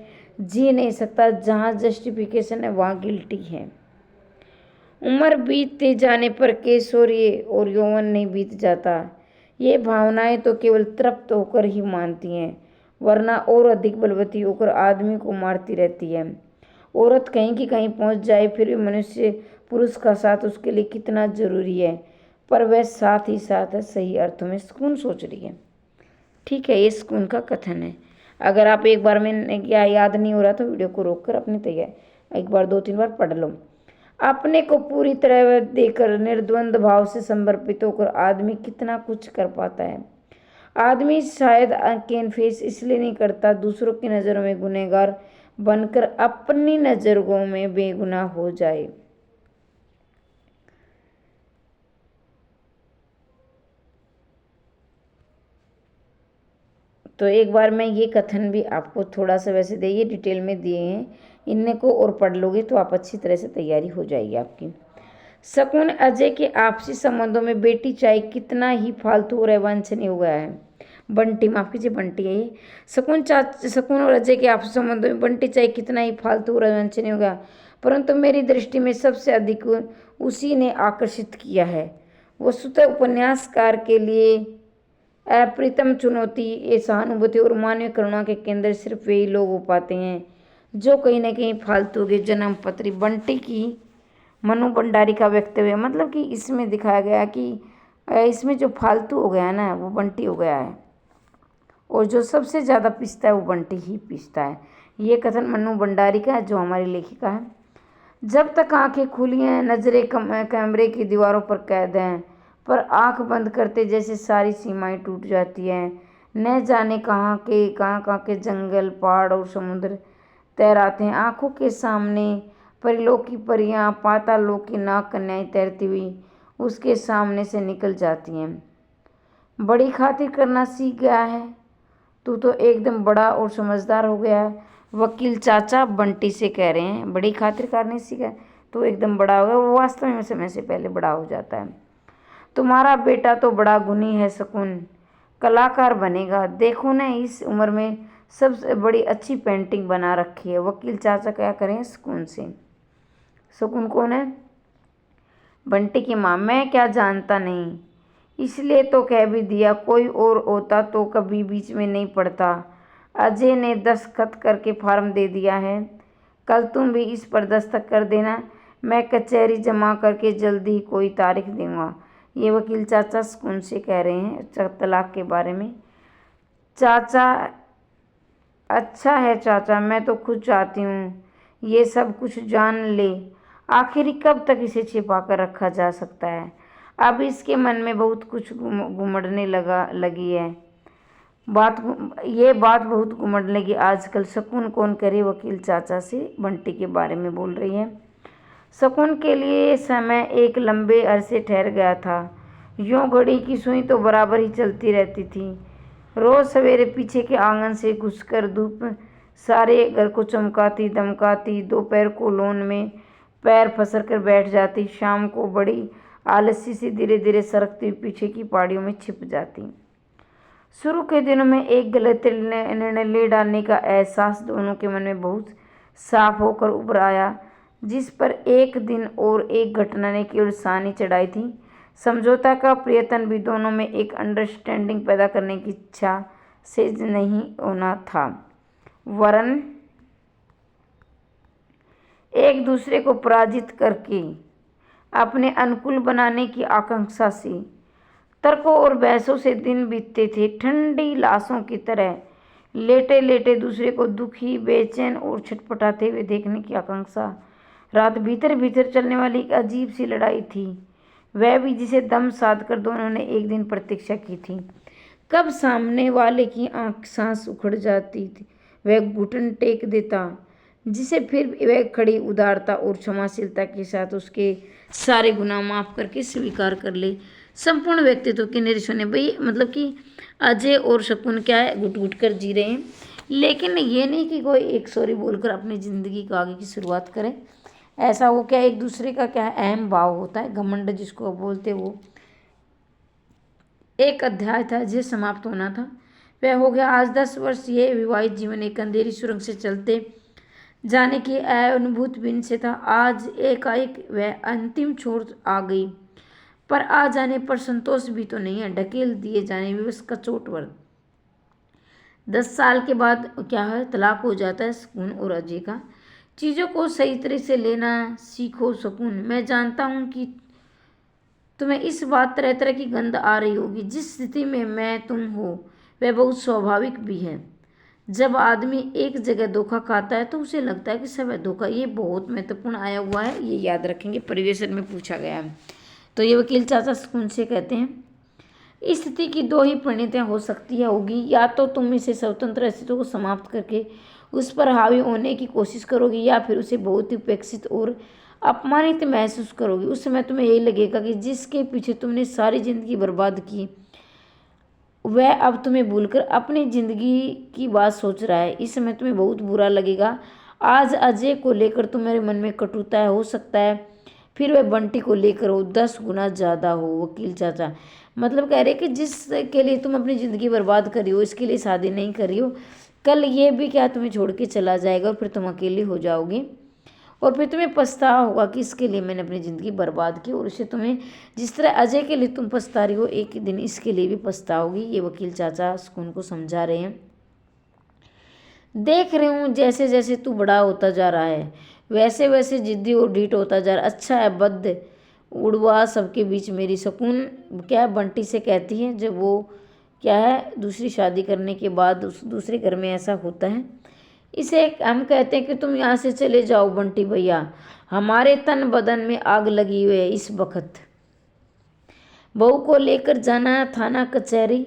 जी नहीं सकता। जहाँ जस्टिफिकेशन है वहाँ गिल्टी है। उम्र बीतते जाने पर किशोरी और यौवन नहीं बीत जाता। ये भावनाएं तो केवल तृप्त होकर ही मानती हैं, वरना और अधिक बलवती होकर आदमी को मारती रहती है। औरत कहीं की कहीं पहुंच जाए, फिर भी मनुष्य पुरुष का साथ उसके लिए कितना जरूरी है, पर वह साथ ही साथ है। सही अर्थों में सुकून सोच रही है। ठीक है, ये सुकून का कथन है। अगर आप एक बार में क्या याद नहीं हो रहा तो वीडियो को रोक कर अपनी तैयार एक बार 2-3 बार पढ़ लो। अपने को पूरी तरह देकर निर्द्वंद भाव से समर्पित होकर आदमी कितना कुछ कर पाता है। आदमी शायद कैन फेस इसलिए नहीं करता दूसरों की नज़रों में गुनहगार बनकर अपनी नज़रों में बेगुनाह हो जाए। तो एक बार मैं ये कथन भी आपको थोड़ा सा वैसे दिए डिटेल में दिए हैं, इन्हें को और पढ़ लोगे तो आप अच्छी तरह से तैयारी हो जाएगी आपकी। शकुन अजय के आपसी संबंधों में बेटी चाहे कितना ही फालतू और अवांछनीय हो गया है, बंटी, माफ कीजिए बंटी है ये। शकुन और अजय के आपसी संबंधों में बंटी चाहे कितना ही फालतू और अवांछनीय हो गया, परंतु मेरी दृष्टि में सबसे अधिक उसी ने आकर्षित किया है। वस्तुतः उपन्यासकार के लिए अप्रितम चुनौती, ये सहानुभूति और मानवीय करुणा के केंद्र सिर्फ वे ही लोग हो पाते हैं जो कहीं ना कहीं फालतू के जन्म पत्री। बंटी की मनु भंडारी का व्यक्तव्य, मतलब कि इसमें दिखाया गया कि इसमें जो फालतू हो गया ना वो बंटी हो गया है, और जो सबसे ज़्यादा पीसता है वो बंटी ही पीसता है। ये कथन मनु भंडारी का है, जो हमारी लेखिका है। जब तक आंखें खुली हैं, नजरें कैमरे की दीवारों पर कैद हैं, पर आंख बंद करते जैसे सारी सीमाएं टूट जाती हैं। न जाने कहाँ के जंगल, पहाड़ और समुद्र तैराते हैं आंखों के सामने। परिलोक की परियां, पाताल लोक की नाग कन्याएं तैरती हुई उसके सामने से निकल जाती हैं। बड़ी खातिर करना सीख गया है, तू तो एकदम बड़ा और समझदार हो गया है, वकील चाचा बंटी से कह रहे हैं। बड़ी खातिर करने सीखा तो एकदम बड़ा हो गया, वो वास्तव में समय से पहले बड़ा हो जाता है। तुम्हारा बेटा तो बड़ा गुणी है शकुन, कलाकार बनेगा। देखो ना इस उम्र में सबसे बड़ी अच्छी पेंटिंग बना रखी है। वकील चाचा क्या करें शकुन से। शकुन कौन है? बंटी की माँ। मैं क्या जानता नहीं, इसलिए तो कह भी दिया, कोई और होता तो कभी बीच में नहीं पड़ता। अजय ने दस्तखत करके फार्म दे दिया है, कल तुम भी इस पर दस्तखत कर देना, मैं कचहरी जमा करके जल्दी ही कोई तारीख दूंगा। ये वकील चाचा शकुन से कह रहे हैं तलाक के बारे में। चाचा, अच्छा है चाचा, मैं तो खुद चाहती हूँ ये सब कुछ जान ले। आखिर कब तक इसे छिपा कर रखा जा सकता है? अब इसके मन में बहुत कुछ घुमड़ने लगी है। ये बात बहुत घुमड़ने लगी आजकल। शकुन कौन करे वकील चाचा से बंटी के बारे में बोल रही है। शकुन के लिए समय एक लंबे अरसे ठहर गया था। यूं घड़ी की सुई तो बराबर ही चलती रहती थी। रोज सवेरे पीछे के आंगन से घुसकर धूप सारे घर को चमकाती दमकाती, दोपहर को लॉन में पैर फंसल कर बैठ जाती, शाम को बड़ी आलसी से धीरे धीरे सरकती पीछे की पहाड़ियों में छिप जाती। शुरू के दिनों में एक गलत निर्णय ले डालने का एहसास दोनों के मन में बहुत साफ होकर उभर आया, जिस पर एक दिन और एक घटना ने केवल सानी चढ़ाई थी। समझौता का प्रयत्न भी दोनों में एक अंडरस्टैंडिंग पैदा करने की इच्छा से नहीं होना था, वरन एक दूसरे को पराजित करके अपने अनुकूल बनाने की आकांक्षा से। तर्कों और बहसों से दिन बीतते थे, ठंडी लाशों की तरह लेटे लेटे दूसरे को दुखी, बेचैन और छटपटाते हुए देखने की आकांक्षा। रात भीतर भीतर चलने वाली एक अजीब सी लड़ाई थी, वह भी जिसे दम साध कर दोनों ने एक दिन प्रतीक्षा की थी। कब सामने वाले की आंख सांस उखड़ जाती थी, वह घुटन टेक देता, जिसे फिर वह खड़ी उदारता और क्षमाशीलता के साथ उसके सारे गुनाह माफ करके स्वीकार कर ले। संपूर्ण व्यक्तित्व के निरीक्षण ने भाई, मतलब कि अजय और शकुन क्या है, घुट घुट कर जी रहे हैं, लेकिन ये नहीं कि कोई एक सॉरी बोलकर अपनी ज़िंदगी को आगे की शुरुआत करे। ऐसा वो क्या एक दूसरे का क्या अहम भाव होता है, घमंड जिसको बोलते, वो एक अध्याय था जो समाप्त होना था, वह हो गया। आज 10 वर्ष ये विवाहित जीवन एक अंधेरी सुरंग से चलते जाने की अनुभूत बिन से था। आज एकाएक वह अंतिम छोर आ गई, पर आ जाने पर संतोष भी तो नहीं है, ढकेल दिए जाने विवश का चोटवर। 10 साल के बाद क्या है, तलाक हो जाता है शकुन और अजय का। चीज़ों को सही तरह से लेना सीखो शकुन। मैं जानता हूँ कि तुम्हें इस बात तरह तरह की गंध आ रही होगी, जिस स्थिति में मैं तुम हो वह बहुत स्वाभाविक भी है। जब आदमी एक जगह धोखा खाता है तो उसे लगता है कि सब धोखा। ये बहुत महत्वपूर्ण आया हुआ है, ये याद रखेंगे, परिवेशन में पूछा गया है। तो ये वकील चाचा शकुन से कहते हैं, इस स्थिति की 2 ही परिणतियाँ हो सकती है होगी, या तो तुम इसे स्वतंत्र अस्तित्व को समाप्त करके उस पर हावी होने की कोशिश करोगी, या फिर उसे बहुत ही उपेक्षित और अपमानित महसूस करोगी। उस समय तुम्हें यही लगेगा कि जिसके पीछे तुमने सारी जिंदगी बर्बाद की वह अब तुम्हें भूलकर अपनी जिंदगी की बात सोच रहा है। इस समय तुम्हें बहुत बुरा लगेगा। आज अजय को लेकर तुम्हारे मन में कटुता है, हो सकता है फिर वह बंटी को लेकर हो 10 गुना ज़्यादा हो। वकील चाचा मतलब कह रहे कि जिसके लिए तुम अपनी ज़िंदगी बर्बाद करी हो, इसके लिए शादी नहीं करी हो, कल ये भी क्या तुम्हें छोड़ के चला जाएगा और फिर तुम अकेली हो जाओगी और फिर तुम्हें पछतावा होगा कि इसके लिए मैंने अपनी ज़िंदगी बर्बाद की। और उसे तुम्हें जिस तरह अजय के लिए तुम पछता रही हो, एक दिन इसके लिए भी पछताओगी। ये वकील चाचा सुकून को समझा रहे हैं। देख रही हूँ जैसे जैसे तू बड़ा होता जा रहा है वैसे वैसे जिद्दी और ढीठ होता जा रहा है। अच्छा है बद उड़वा सबके बीच मेरी। सुकून क्या बंटी से कहती है जब वो क्या है दूसरी शादी करने के बाद उस दूसरे घर में ऐसा होता है। इसे हम कहते हैं कि तुम यहाँ से चले जाओ बंटी भैया, हमारे तन बदन में आग लगी हुई है इस वक्त। बहू को लेकर जाना है थाना कचहरी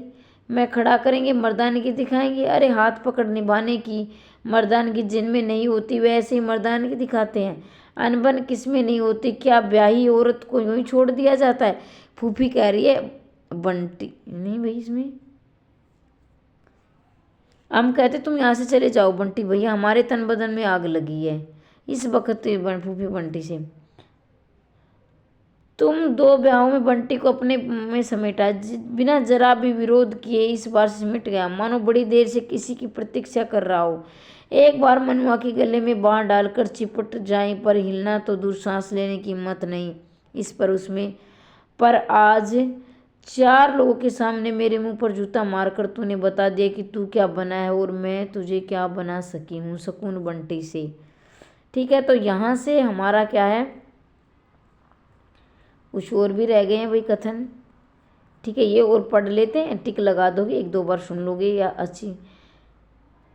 में खड़ा करेंगे, मर्दानगी दिखाएंगे। अरे हाथ पकड़ निभाने की मर्दानगी जिनमें नहीं होती वैसे ही मर्दानगी दिखाते हैं। अनबन किसमें नहीं होती, क्या ब्याही औरत को यूं ही छोड़ दिया जाता है। फूफी कह रही है बंटी नहीं भाई इसमें हम कहते तुम यहाँ से चले जाओ बंटी भैया, हमारे तन बदन में आग लगी है इस वक्त। फूफी बंटी से तुम 2 ब्याहों में बंटी को अपने में समेटा, बिना जरा भी विरोध किए इस बार सिमट गया, मानो बड़ी देर से किसी की प्रतीक्षा कर रहा हो। एक बार मनुआ के गले में बाँह डालकर चिपट जाए पर हिलना तो दूर, सांस लेने की हिम्मत नहीं इस पर उसमें। पर आज 4 लोगों के सामने मेरे मुंह पर जूता मारकर तूने बता दिया कि तू क्या बना है और मैं तुझे क्या बना सकी हूँ। सुकून बंटी से। ठीक है, तो यहाँ से हमारा क्या है, कुछ और भी रह गए हैं वही कथन। ठीक है, ये और पढ़ लेते हैं, टिक लगा दोगे, 1-2 बार सुन लोगे या अच्छी।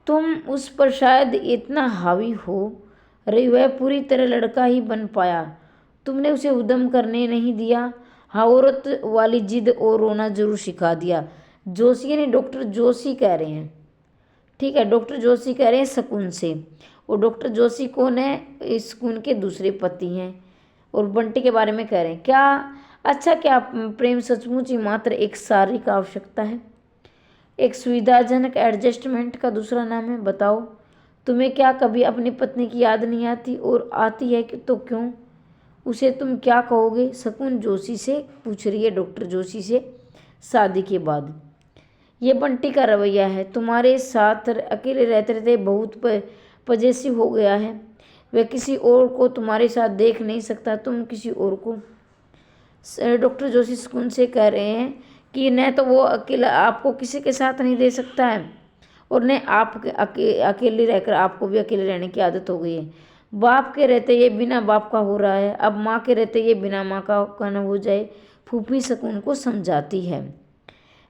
तुम उस पर शायद इतना हावी हो रही वह पूरी तरह लड़का ही बन पाया, तुमने उसे उद्यम करने नहीं दिया। हाँ, औरत वाली जिद और रोना जरूर सिखा दिया। जोशी यानी डॉक्टर जोशी कह रहे हैं। ठीक है, डॉक्टर जोशी कह रहे हैं शकुन से। और डॉक्टर जोशी कौन है, शकुन के दूसरे पति हैं और बंटी के बारे में कह रहे हैं। क्या अच्छा, क्या प्रेम सचमुच ही मात्र एक शारीरिक आवश्यकता है, एक सुविधाजनक एडजस्टमेंट का दूसरा नाम है। बताओ तुम्हें क्या कभी अपनी पत्नी की याद नहीं आती, और आती है कि तो क्यों, उसे तुम क्या कहोगे। शकुन जोशी से पूछ रही है, डॉक्टर जोशी से। शादी के बाद ये बंटी का रवैया है, तुम्हारे साथ अकेले रहते रहते बहुत पजेसिव हो गया है। वह किसी और को तुम्हारे साथ देख नहीं सकता, तुम किसी और को। डॉक्टर जोशी शकुन से कह रहे हैं कि न तो वो अकेला आपको किसी के साथ नहीं दे सकता है और न आप अकेले रहकर आपको भी अकेले रहने की आदत हो गई है। बाप के रहते ये बिना बाप का हो रहा है, अब माँ के रहते ये बिना माँ का न हो जाए। फूफी शकुन को समझाती है।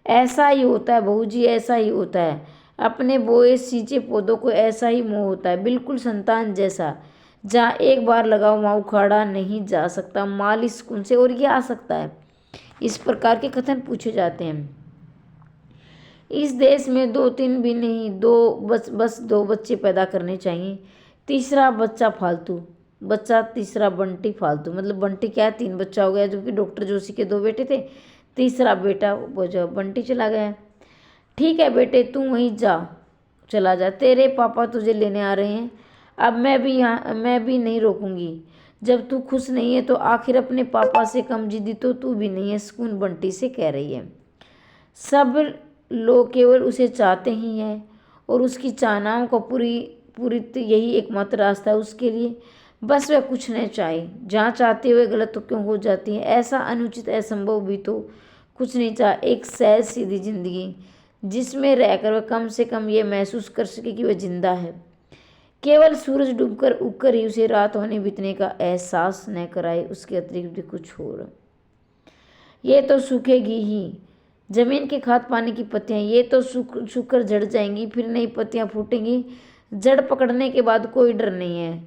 ऐसा ही होता है बहू जी, ऐसा ही होता है। अपने बोए सींचे पौधों को ऐसा ही मोह होता है, बिल्कुल संतान जैसा। जहाँ एक बार लगाओ वहाँ उखाड़ा नहीं जा सकता। माली शकुन से और ये आ सकता है। इस प्रकार के कथन पूछे जाते हैं। इस देश में 2-3 भी नहीं, बस 2 बच्चे पैदा करने चाहिए। तीसरा बच्चा फालतू बच्चा, तीसरा बंटी फालतू। मतलब बंटी क्या है, 3 बच्चा हो गया, जबकि डॉक्टर जोशी के 2 बेटे थे। तीसरा बेटा वो जो बंटी चला गया। ठीक है बेटे, तू वहीं चला जा, तेरे पापा तुझे लेने आ रहे हैं। अब मैं भी नहीं रोकूंगी। जब तू खुश नहीं है तो आखिर अपने पापा से कम जिद्दी तो तू भी नहीं है, सुकून बंटी से कह रही है। सब लोग केवल उसे चाहते ही हैं और उसकी चाहनाओं को पूरी तो यही एकमात्र रास्ता है उसके लिए। बस वह कुछ नहीं चाहे, जहाँ चाहते हुए गलत तो क्यों हो जाती है। ऐसा अनुचित असंभव भी तो कुछ नहीं चाह, एक सहज सीधी जिंदगी जिसमें रहकर वह कम से कम ये महसूस कर सके कि वह जिंदा है। केवल सूरज डूबकर उगकर ही उसे रात होने बीतने का एहसास न कराए, उसके अतिरिक्त भी कुछ हो। ये तो सूखेगी ही, जमीन के खाद पानी की पत्तियां ये तो सूखकर झड़ जाएंगी, फिर नई पत्तियां फूटेंगी। जड़ पकड़ने के बाद कोई डर नहीं है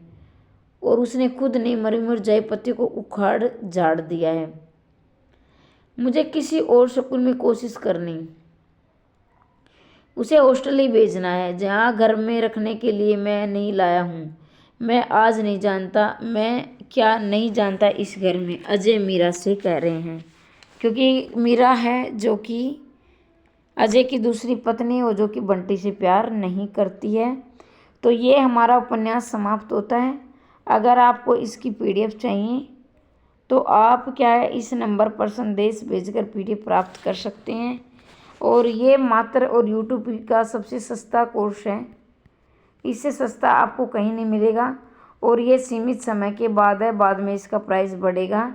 और उसने खुद ने मरी मुरझाई जाए पत्ती को उखाड़ झाड़ दिया है। मुझे किसी और स्कूल में कोशिश करनी, उसे हॉस्टल ही भेजना है जहाँ घर में रखने के लिए मैं नहीं लाया हूँ। मैं आज नहीं जानता, मैं क्या नहीं जानता इस घर में। अजय मीरा से कह रहे हैं, क्योंकि मीरा है जो कि अजय की दूसरी पत्नी और जो कि बंटी से प्यार नहीं करती है। तो ये हमारा उपन्यास समाप्त होता है। अगर आपको इसकी PDF चाहिए तो आप क्या है इस नंबर पर संदेश भेजकर PDF प्राप्त कर सकते हैं। और ये मात्र और यूट्यूब का सबसे सस्ता कोर्स है, इससे सस्ता आपको कहीं नहीं मिलेगा। और ये सीमित समय के बाद है, बाद में इसका प्राइस बढ़ेगा।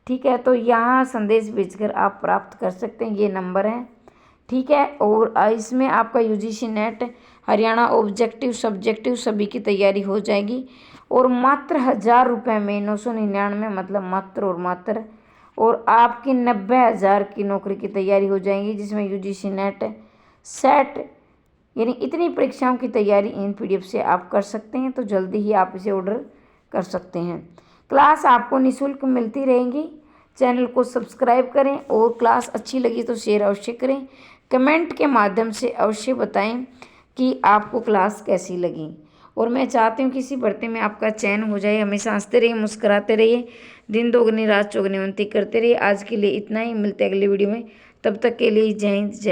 ठीक है, तो यहाँ संदेश भेजकर आप प्राप्त कर सकते हैं, ये नंबर है। ठीक है, और इसमें आपका UGC net, Haryana objective, subjective सभी की तैयारी हो जाएगी। और मात्र 1000 रुपये में 999, मतलब मात्र और मात्र, और आपकी 90,000 की नौकरी की तैयारी हो जाएगी, जिसमें UGC नेट, सेट, यानी इतनी परीक्षाओं की तैयारी इन PDF से आप कर सकते हैं। तो जल्दी ही आप इसे ऑर्डर कर सकते हैं। क्लास आपको निःशुल्क मिलती रहेंगी। चैनल को सब्सक्राइब करें और क्लास अच्छी लगी तो शेयर अवश्य करें। कमेंट के माध्यम से अवश्य बताएं कि आपको क्लास कैसी लगी। और मैं चाहती हूँ कि इसी बढ़ते में आपका चयन हो जाए। हमेशा हंसते रहिए, मुस्कुराते रहिए, दिन दोगुनी रात चौगुनी उन्नति करते रहिए। आज के लिए इतना ही, मिलते अगले वीडियो में। तब तक के लिए जय हिंद, जय।